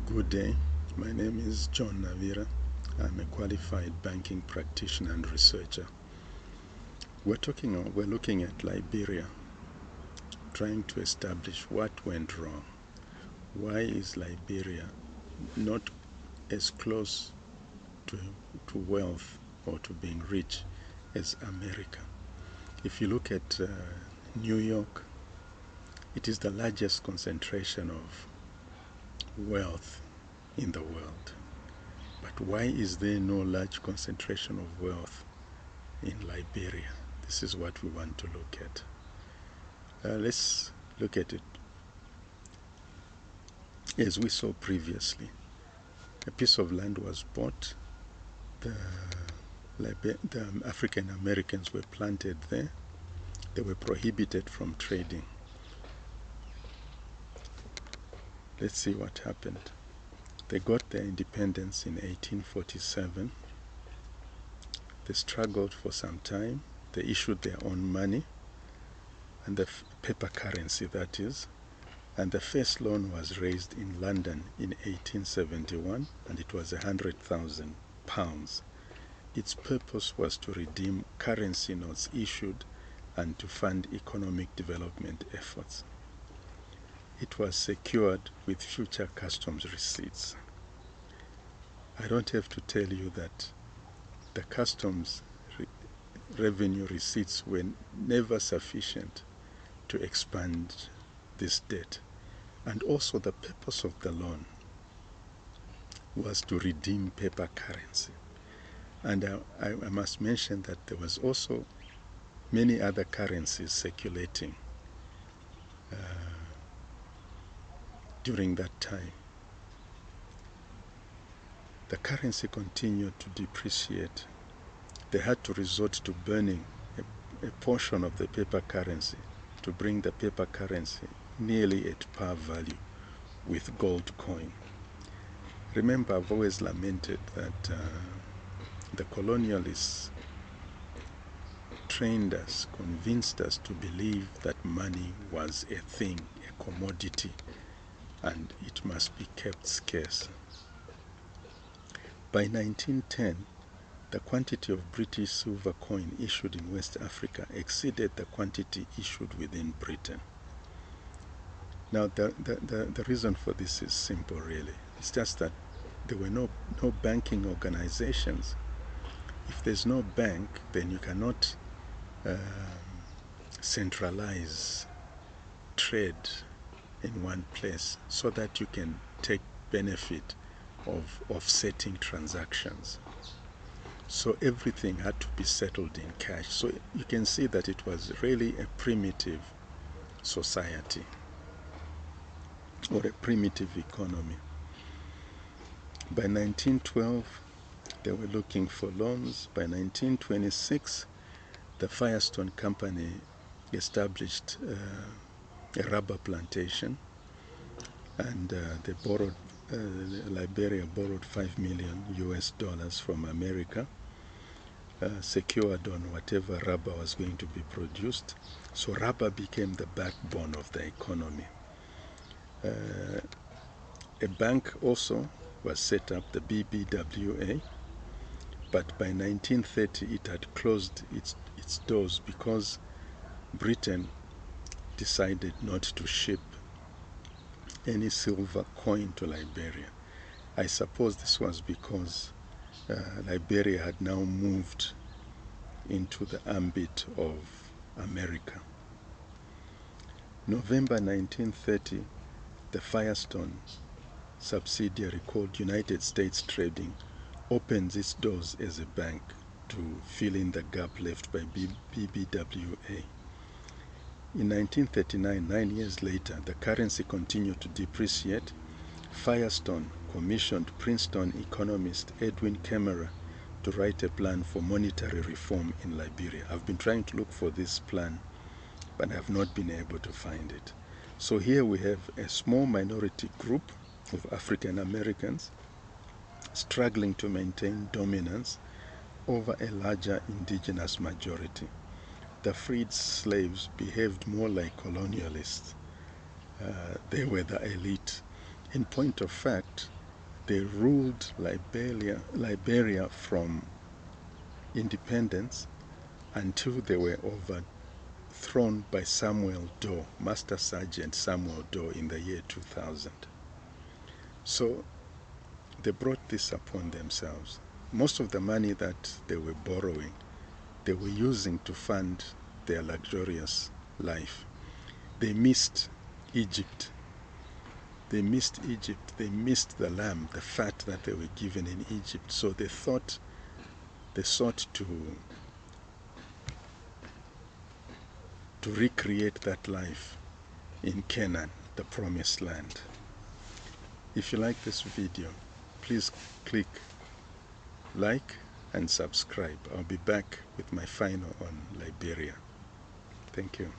Good day. My name is John Navira. I'm a qualified banking practitioner and researcher. We're looking at Liberia, trying to establish what went wrong. Why is Liberia not as close to wealth or to being rich as America? If you look at New York, it is the largest concentration of wealth in the world. But why is there no large concentration of wealth in Liberia? This is what we want to look at. Let's look at it. As we saw previously, a piece of land was bought. The African Americans were planted there. They were prohibited from trading. Let's see what happened. They got their independence in 1847. They struggled for some time. They issued their own money, and the paper currency, that is. And the first loan was raised in London in 1871, and it was £100,000. Its purpose was to redeem currency notes issued and to fund economic development efforts. It was secured with future customs receipts. I don't have to tell you that the customs revenue receipts were never sufficient to expand this debt. And also the purpose of the loan was to redeem paper currency. And I must mention that there was also many other currencies circulating during that time. The currency continued to depreciate. They had to resort to burning a portion of the paper currency to bring the paper currency nearly at par value with gold coin. Remember, I've always lamented that the colonialists trained us, convinced us to believe that money was a thing, a commodity, and it must be kept scarce. By 1910, the quantity of British silver coin issued in West Africa exceeded the quantity issued within Britain. Now, the reason for this is simple, really. It's just that there were no banking organizations. If there's no bank, then you cannot centralize trade in one place so that you can take benefit of offsetting transactions. So everything had to be settled in cash. So you can see that it was really a primitive society or a primitive economy. By 1912, they were looking for loans. By 1926, the Firestone Company established a rubber plantation, and they borrowed, Liberia borrowed $5 million from America, secured on whatever rubber was going to be produced. So rubber became the backbone of the economy. A bank also was set up, the BBWA, but by 1930 it had closed its doors because Britain decided not to ship any silver coin to Liberia. I suppose this was because Liberia had now moved into the ambit of America. November 1930, the Firestone subsidiary called United States Trading opens its doors as a bank to fill in the gap left by BBWA. In 1939, 9 years later, the currency continued to depreciate. Firestone commissioned Princeton economist Edwin Kemmerer to write a plan for monetary reform in Liberia. I've been trying to look for this plan, but I have not been able to find it. So here we have a small minority group of African Americans struggling to maintain dominance over a larger indigenous majority. The freed slaves behaved more like colonialists. They were the elite. In point of fact, They ruled Liberia from independence until they were overthrown by Samuel Doe, Master Sergeant Samuel Doe, in the year 2000. So they brought this upon themselves. Most of the money that they were borrowing, they were using to fund their luxurious life. They missed Egypt. They missed Egypt. They missed the lamb, the fat that they were given in Egypt. So they sought to recreate that life in Canaan, the promised land. If you like this video, please click like and subscribe. I'll be back with my final on Liberia. Thank you.